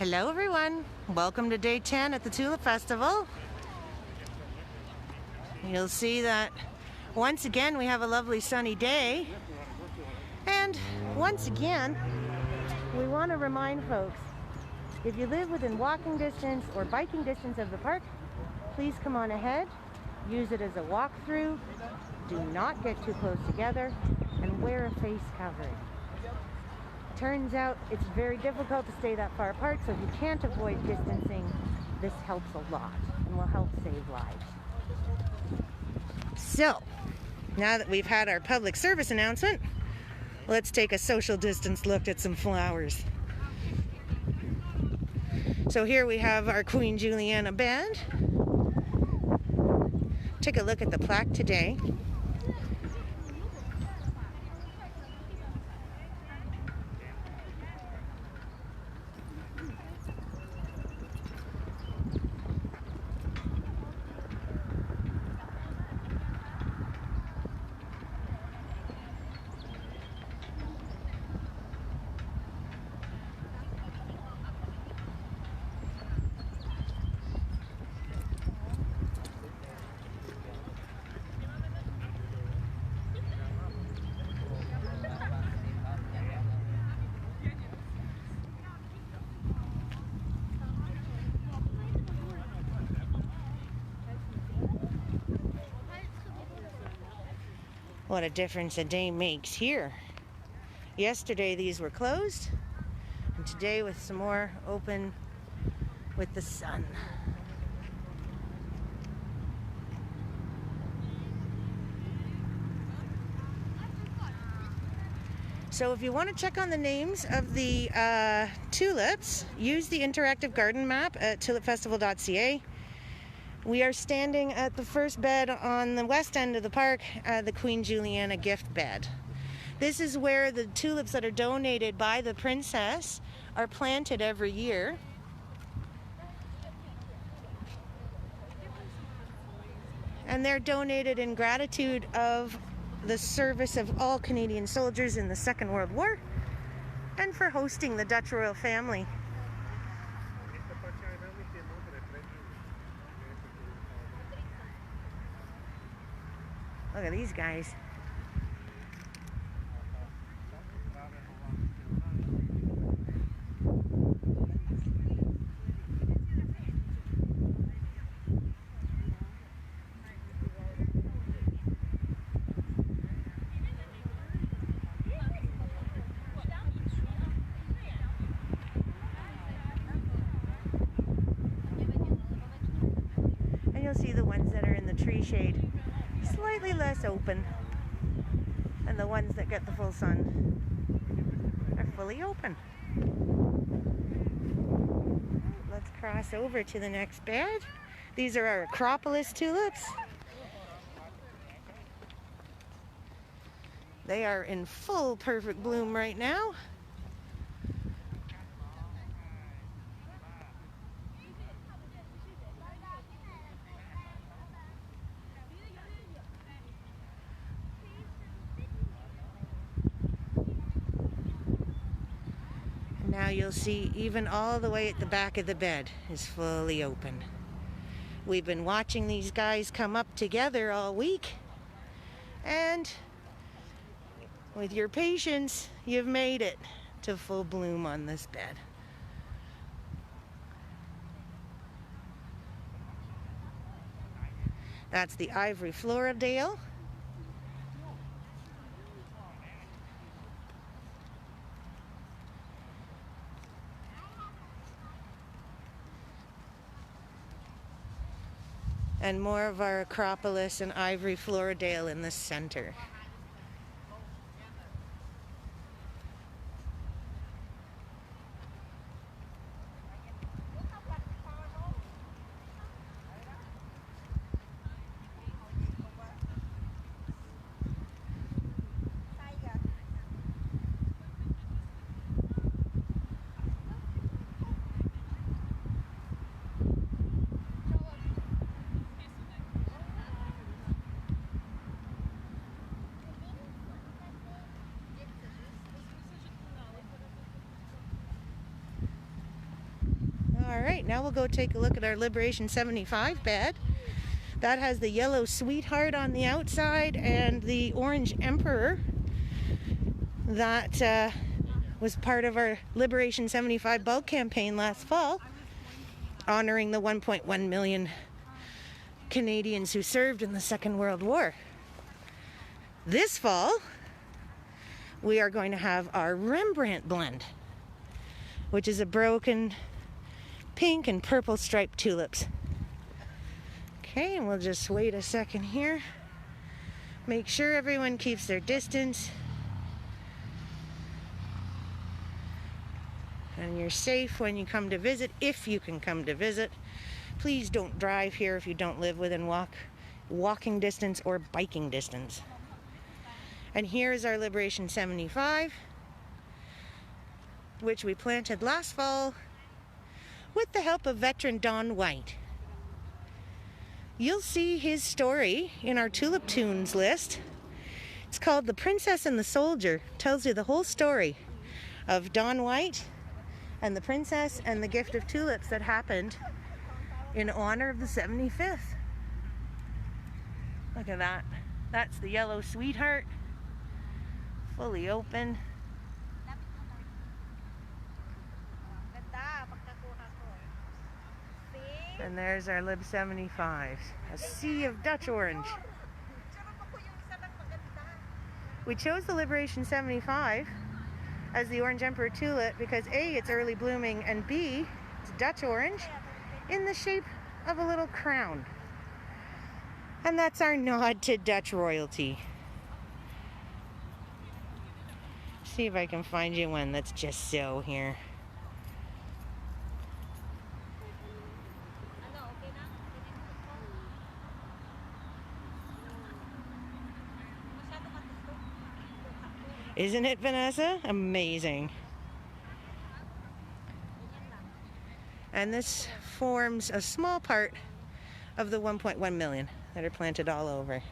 Hello everyone, welcome to day 10 at the Tulip Festival. You'll see that once again we have a lovely sunny day, and once again we want to remind folks, if you live within walking distance or biking distance of the park, please come on ahead, use it as a walkthrough, do not get too close together, and wear a face covering. Turns out it's very difficult to stay that far apart, so if you can't avoid distancing, this helps a lot and will help save lives. So, now that we've had our public service announcement, let's take a social distance look at some flowers. So here we have our Queen Juliana band. Take a look at the plaque today. What a difference a day makes here. Yesterday these were closed, and today with some more open with the sun. So if you want to check on the names of the tulips, use the interactive garden map at tulipfestival.ca. We are standing at the first bed on the west end of the park, the Queen Juliana gift bed. This is where the tulips that are donated by the princess are planted every year. And they're donated in gratitude of the service of all Canadian soldiers in the Second World War and for hosting the Dutch royal family. Look at these guys. And you'll see the ones that are in the tree shade slightly less open, and the ones that get the full sun are fully open. Let's cross over to the next bed. These are our Acropolis tulips. They are in full perfect bloom right now. Now you'll see even all the way at the back of the bed is fully open. We've been watching these guys come up together all week, and with your patience, you've made it to full bloom on this bed. That's the Ivory Floridale. And more of our Acropolis and Ivory Floridale in the center. All right, now we'll go take a look at our Liberation 75 bed. That has the yellow sweetheart on the outside and the orange emperor. That was part of our Liberation 75 bulk campaign last fall, honoring the 1.1 million Canadians who served in the Second World War. This fall, we are going to have our Rembrandt blend, which is a broken pink and purple striped tulips. Okay, and we'll just wait a second here. Make sure everyone keeps their distance. And you're safe when you come to visit, if you can come to visit. Please don't drive here if you don't live within walking distance or biking distance. And here is our Liberation 75, which we planted last fall with the help of veteran Don White. You'll see his story in our Tulip Tunes list. It's called The Princess and the Soldier. It tells you the whole story of Don White and the princess and the gift of tulips that happened in honor of the 75th. Look at that. That's the yellow sweetheart, fully open. And there's our Lib 75s, a sea of Dutch orange. We chose the Liberation 75 as the Orange Emperor tulip because A, it's early blooming, and B, it's Dutch orange in the shape of a little crown. And that's our nod to Dutch royalty. See if I can find you one that's just so here. Isn't it, Vanessa? Amazing. And this forms a small part of the 1.1 million that are planted all over.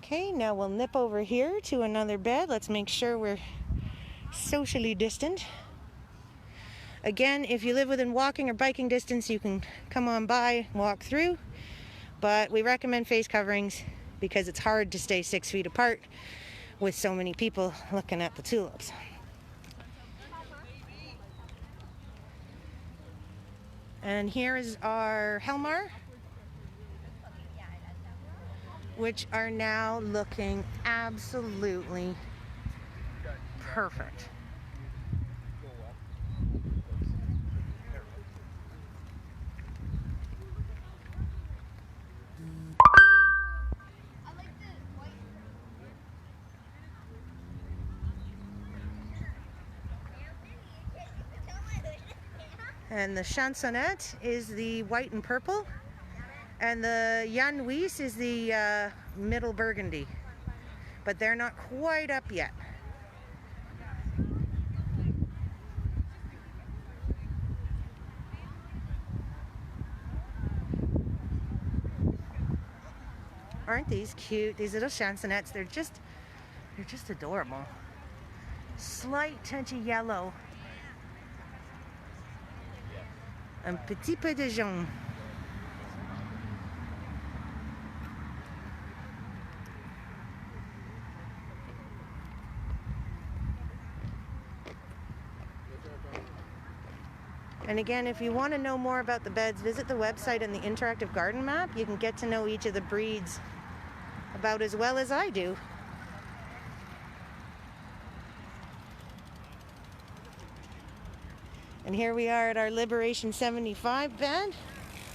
Okay, now we'll nip over here to another bed. Let's make sure we're socially distant. Again, if you live within walking or biking distance, you can come on by, walk through. But we recommend face coverings because it's hard to stay 6 feet apart with so many people looking at the tulips. And here is our Helmar, which are now looking absolutely perfect. And the Chansonnette is the white and purple, and the Jan Weiss is the middle burgundy, but they're not quite up yet. Aren't these cute? These little Chansonnettes, they're just adorable. Slight touch of yellow. Un petit peu de jaune. And again, if you want to know more about the beds, visit the website and the interactive garden map. You can get to know each of the breeds about as well as I do. And here we are at our Liberation 75 bed.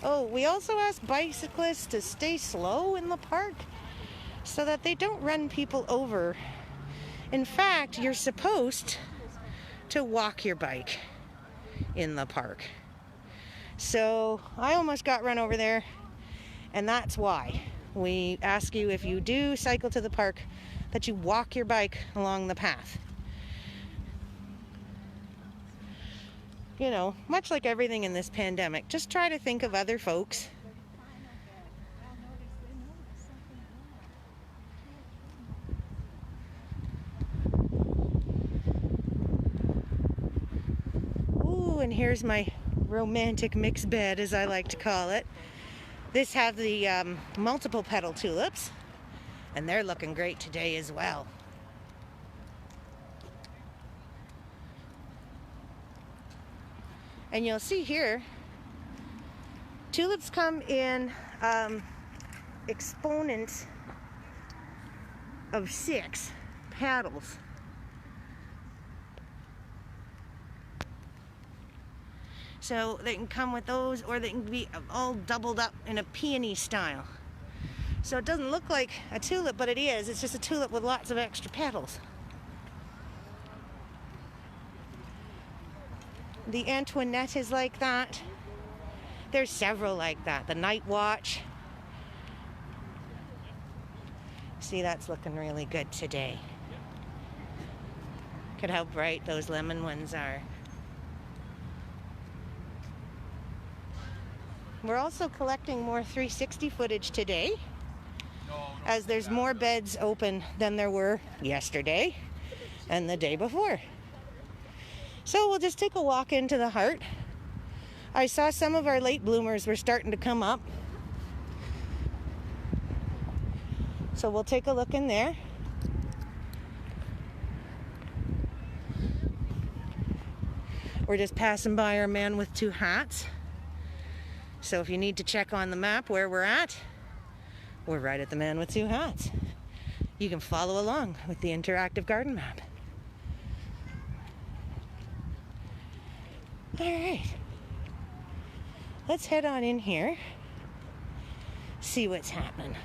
Oh, we also ask bicyclists to stay slow in the park so that they don't run people over. In fact, you're supposed to walk your bike in the park. So I almost got run over there, and that's why we ask you, if you do cycle to the park, that you walk your bike along the path. You know, much like everything in this pandemic, just try to think of other folks. And here's my romantic mixed bed, as I like to call it. This have the multiple petal tulips, and they're looking great today as well. And you'll see here, tulips come in exponents of 6 petals. So they can come with those, or they can be all doubled up in a peony style. So it doesn't look like a tulip, but it is. It's just a tulip with lots of extra petals. The Antoinette is like that. There's several like that. The Night Watch. See, that's looking really good today. Look at how bright those lemon ones are. We're also collecting more 360 footage today, as there's more beds open than there were yesterday and the day before. So we'll just take a walk into the heart. I saw some of our late bloomers were starting to come up, so we'll take a look in there. We're just passing by our man with 2 hats. So if you need to check on the map where we're at, we're right at the man with 2 hats. You can follow along with the interactive garden map. All right, let's head on in here, see what's happening.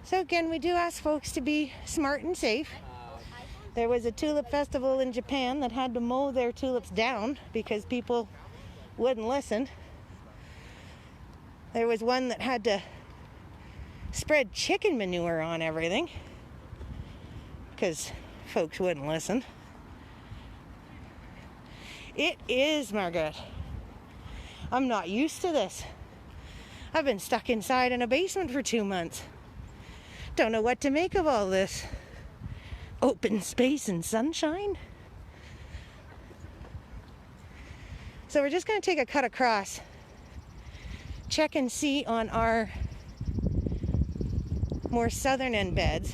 So again, we do ask folks to be smart and safe. There was a tulip festival in Japan that had to mow their tulips down because people wouldn't listen. There was one that had to spread chicken manure on everything because folks wouldn't listen. It is, Margaret. I'm not used to this. I've been stuck inside in a basement for 2 months. Don't know what to make of all this open space and sunshine. So we're just going to take a cut across, check and see on our more southern end beds.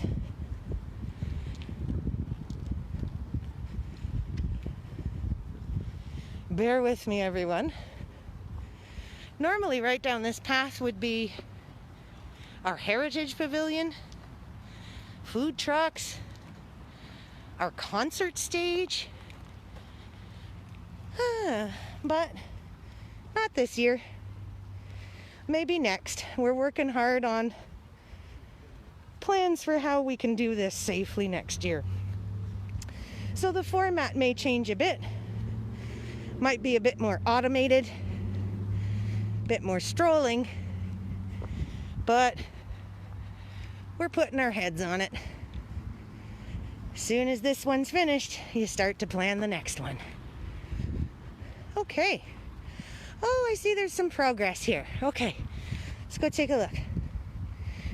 Bear with me, everyone. Normally right down this path would be our heritage pavilion, food trucks, our concert stage, but not this year. Maybe next. We're working hard on plans for how we can do this safely next year. So the format may change a bit. Might be a bit more automated, a bit more strolling, but we're putting our heads on it. As soon as this one's finished, you start to plan the next one. Okay. Oh, I see there's some progress here. Okay, let's go take a look.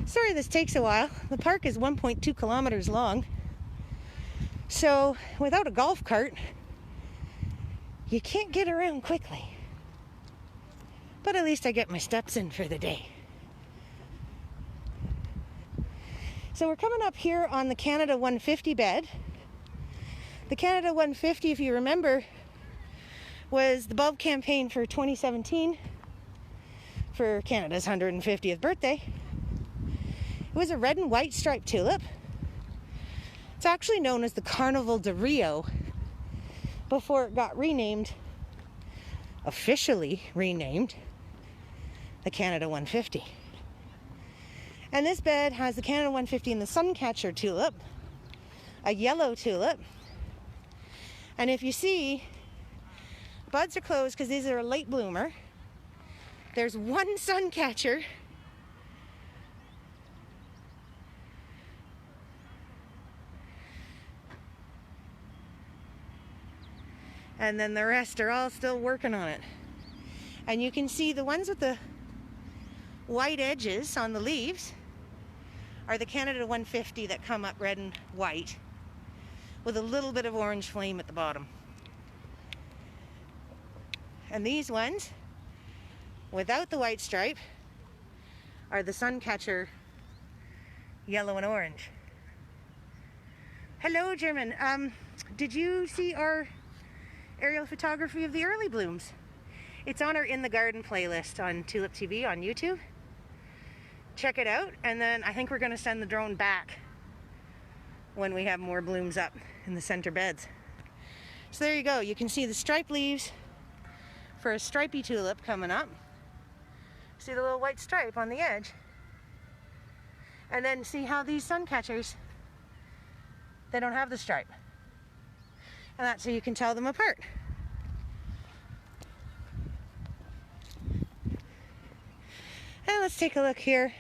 Sorry this takes a while. The park is 1.2 kilometers long. So without a golf cart, you can't get around quickly. But at least I get my steps in for the day. So we're coming up here on the Canada 150 bed. The Canada 150, if you remember, was the bulb campaign for 2017 for Canada's 150th birthday. It was a red and white striped tulip. It's actually known as the Carnival de Rio before it got renamed, officially renamed, the Canada 150. And this bed has the Canada 150 and the Suncatcher tulip, a yellow tulip. And if you see, buds are closed because these are a late bloomer. There's one Suncatcher. And then the rest are all still working on it. And you can see the ones with the white edges on the leaves are the Canada 150 that come up red and white with a little bit of orange flame at the bottom. And these ones, without the white stripe, are the Suncatcher yellow and orange. Hello, German. Did you see our aerial photography of the early blooms? It's on our In the Garden playlist on Tulip TV on YouTube. Check it out, and then I think we're going to send the drone back when we have more blooms up in the center beds. So there you go. You can see the striped leaves for a stripy tulip coming up. See the little white stripe on the edge? And then see how these Suncatchers, they don't have the stripe. And that's so you can tell them apart. And let's take a look here.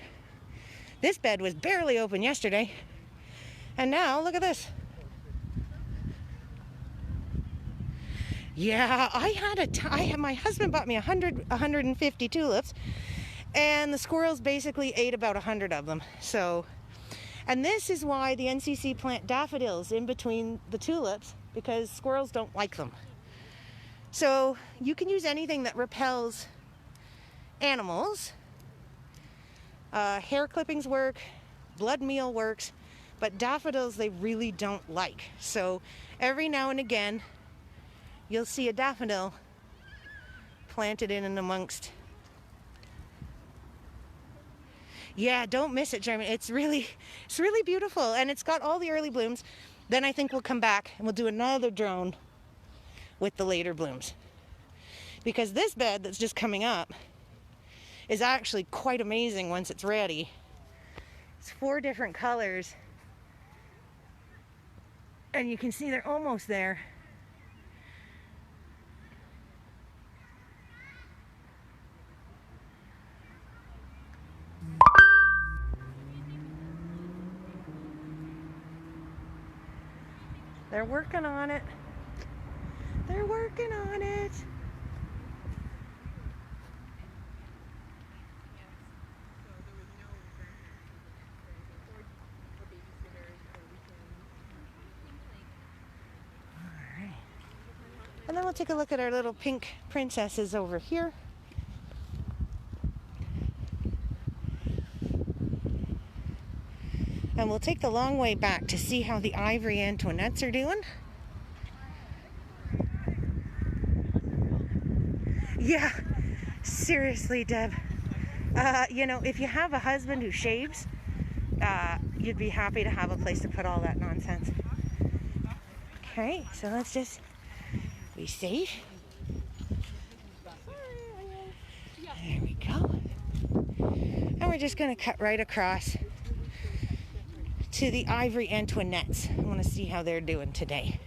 This bed was barely open yesterday. And now, look at this. Yeah, my husband bought me 150 tulips, and the squirrels basically ate about 100 of them. So, and this is why the NCC plant daffodils in between the tulips, because squirrels don't like them. So you can use anything that repels animals. Hair clippings work, blood meal works, but daffodils they really don't like. So every now and again you'll see a daffodil planted in and amongst. Yeah, don't miss it, Jeremy. It's really beautiful, and it's got all the early blooms. Then I think we'll come back and we'll do another drone with the later blooms, because this bed that's just coming up is actually quite amazing once it's ready. It's 4 different colors, and you can see they're almost there. They're working on it. They're working on it. And then we'll take a look at our little pink princesses over here. And we'll take the long way back to see how the Ivory Antoinettes are doing. Yeah, seriously, Deb. You know, if you have a husband who shaves, you'd be happy to have a place to put all that nonsense. Okay, so let's just be safe. There we go. And we're just going to cut right across to the Ivory Antoinettes. I want to see how they're doing today.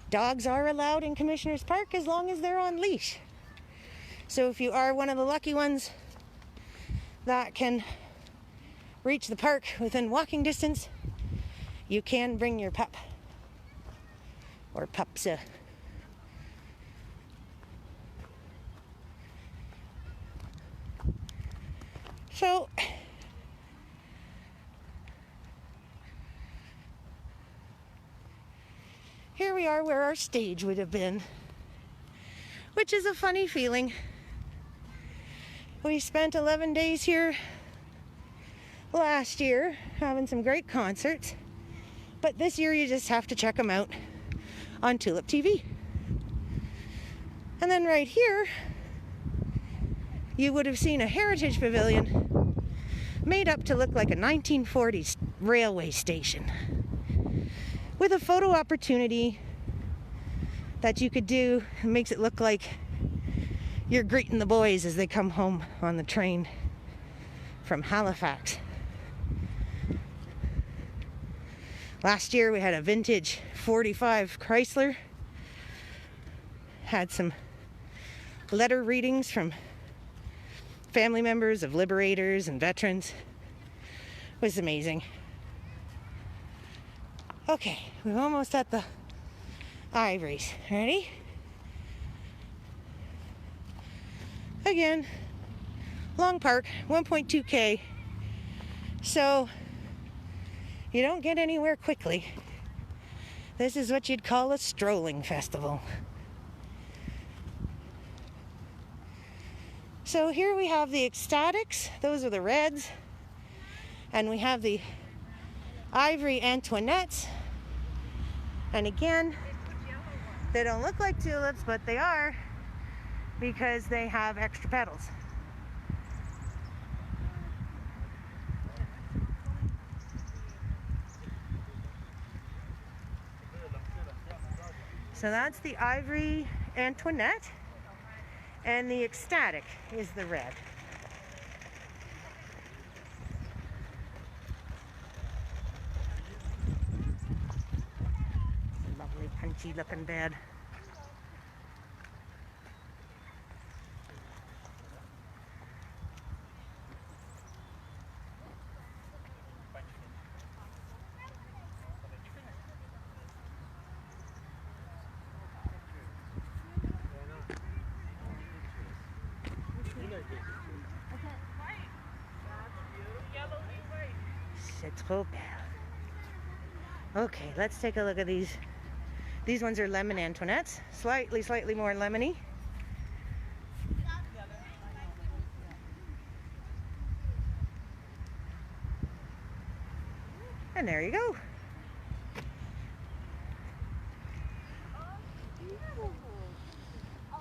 Dogs are allowed in Commissioner's Park as long as they're on leash. So if you are one of the lucky ones that can reach the park within walking distance, you can bring your pup or pups. So here we are where our stage would have been, which is a funny feeling. We spent 11 days here last year having some great concerts, but this year you just have to check them out on Tulip TV. And then right here you would have seen a heritage pavilion made up to look like a 1940s railway station, with a photo opportunity that you could do. It makes it look like you're greeting the boys as they come home on the train from Halifax. Last year we had a vintage 45 Chrysler, had some letter readings from family members of liberators and veterans. It was amazing. Okay, we're almost at the ivories. Ready? Again, long park, 1.2K. So you don't get anywhere quickly. This is what you'd call a strolling festival. So here we have the ecstatics, those are the reds, and we have the Ivory Antoinettes, and again, they don't look like tulips, but they are because they have extra petals. So that's the Ivory Antoinette, and the ecstatic is the red. Lovely punchy looking bed. C'est trop belle. Okay, let's take a look at these. These ones are lemon Antoinettes, slightly more lemony. And there you go.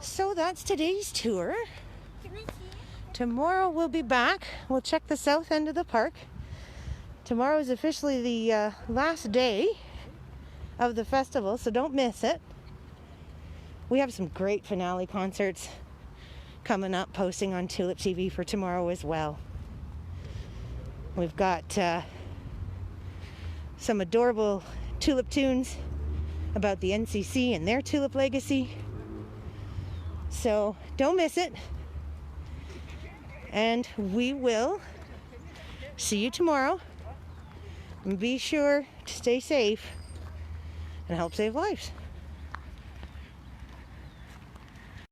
So that's today's tour. Tomorrow we'll be back. We'll check the south end of the park. Tomorrow is officially the last day of the festival, so don't miss it. We have some great finale concerts coming up, posting on Tulip TV for tomorrow as well. We've got some adorable tulip tunes about the NCC and their tulip legacy. So don't miss it. And we will see you tomorrow. And be sure to stay safe and help save lives.